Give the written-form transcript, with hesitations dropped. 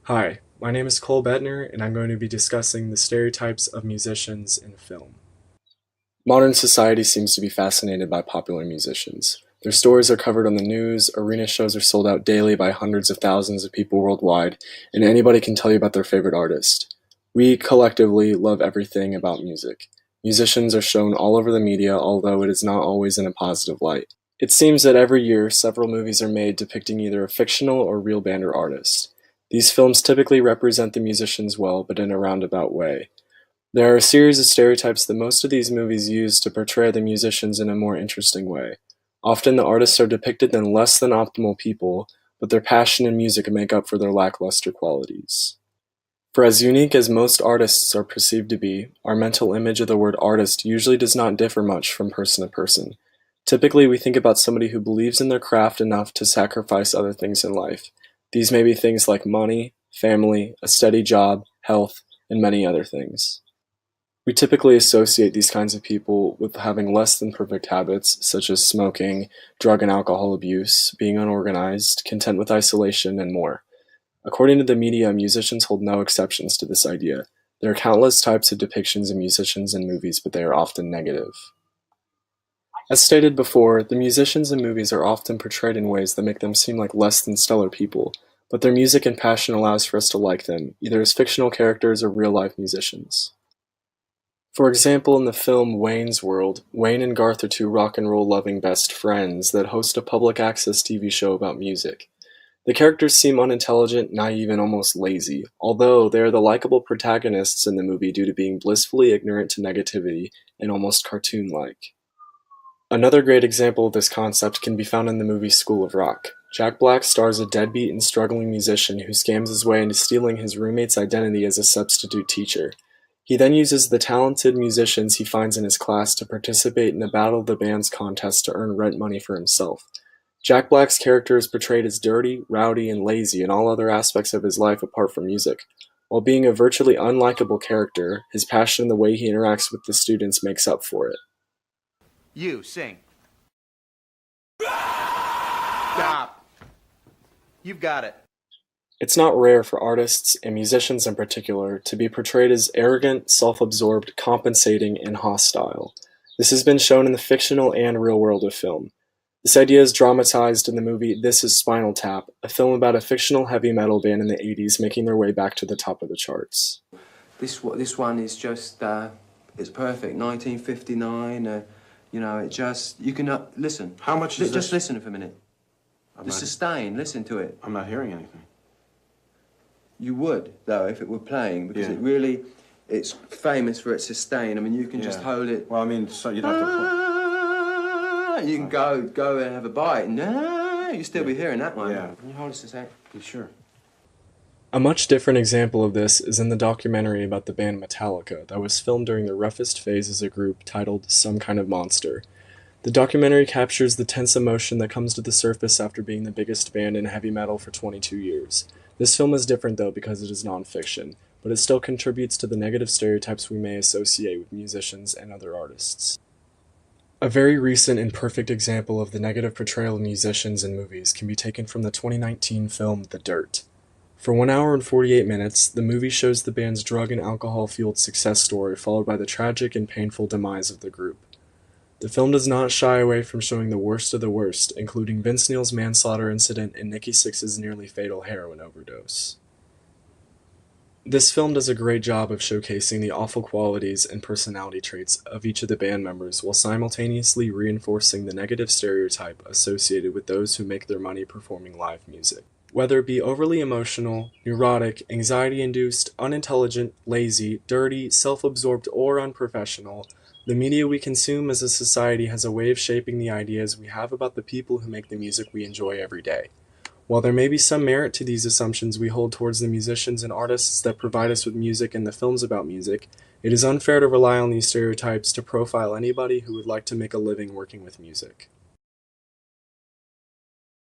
Hi, my name is Cole Bettner, and I'm going to be discussing the stereotypes of musicians in film. Modern society seems to be fascinated by popular musicians. Their stories are covered on the news, arena shows are sold out daily by hundreds of thousands of people worldwide, and anybody can tell you about their favorite artist. We collectively love everything about music. Musicians are shown all over the media, although it is not always in a positive light. It seems that every year, several movies are made depicting either a fictional or real band or artist. These films typically represent the musicians well, but in a roundabout way. There are a series of stereotypes that most of these movies use to portray the musicians in a more interesting way. Often the artists are depicted as less than optimal people, but their passion and music make up for their lackluster qualities. For as unique as most artists are perceived to be, our mental image of the word artist usually does not differ much from person to person. Typically, we think about somebody who believes in their craft enough to sacrifice other things in life. These may be things like money, family, a steady job, health, and many other things. We typically associate these kinds of people with having less than perfect habits, such as smoking, drug and alcohol abuse, being unorganized, content with isolation, and more. According to the media, musicians hold no exceptions to this idea. There are countless types of depictions of musicians in movies, but they are often negative. As stated before, the musicians in movies are often portrayed in ways that make them seem like less than stellar people, but their music and passion allows for us to like them, either as fictional characters or real-life musicians. For example, in the film Wayne's World, Wayne and Garth are two rock and roll loving best friends that host a public access TV show about music. The characters seem unintelligent, naive, and almost lazy, although they are the likable protagonists in the movie due to being blissfully ignorant to negativity and almost cartoon-like. Another great example of this concept can be found in the movie School of Rock. Jack Black stars a deadbeat and struggling musician who scams his way into stealing his roommate's identity as a substitute teacher. He then uses the talented musicians he finds in his class to participate in a Battle of the Bands contest to earn rent money for himself. Jack Black's character is portrayed as dirty, rowdy, and lazy in all other aspects of his life apart from music. While being a virtually unlikable character, his passion and the way he interacts with the students makes up for it. You sing. Stop. You've got it. It's not rare for artists, and musicians in particular, to be portrayed as arrogant, self-absorbed, compensating, and hostile. This has been shown in the fictional and real world of film. This idea is dramatized in the movie This Is Spinal Tap, a film about a fictional heavy metal band in the 80s making their way back to the top of the charts. This one is just, it's perfect. 1959, it just, you can, listen. How much is Just this? listen for a minute. The sustain, listen to it. I'm not hearing anything. You would, though, if it were playing, because Yeah. it's famous for its sustain. I mean, you can just hold it. Well, I mean, so you'd have to... You can go and have a bite. No, you still be hearing that one. Yeah. Can you hold us a sec? You sure? A much different example of this is in the documentary about the band Metallica that was filmed during their roughest phase as a group titled Some Kind of Monster. The documentary captures the tense emotion that comes to the surface after being the biggest band in heavy metal for 22 years. This film is different though because it is non-fiction, but it still contributes to the negative stereotypes we may associate with musicians and other artists. A very recent and perfect example of the negative portrayal of musicians in movies can be taken from the 2019 film The Dirt. For 1 hour and 48 minutes, the movie shows the band's drug and alcohol-fueled success story followed by the tragic and painful demise of the group. The film does not shy away from showing the worst of the worst, including Vince Neil's manslaughter incident and Nikki Sixx's nearly fatal heroin overdose. This film does a great job of showcasing the awful qualities and personality traits of each of the band members while simultaneously reinforcing the negative stereotype associated with those who make their money performing live music. Whether it be overly emotional, neurotic, anxiety-induced, unintelligent, lazy, dirty, self-absorbed, or unprofessional, the media we consume as a society has a way of shaping the ideas we have about the people who make the music we enjoy every day. While there may be some merit to these assumptions we hold towards the musicians and artists that provide us with music and the films about music, it is unfair to rely on these stereotypes to profile anybody who would like to make a living working with music.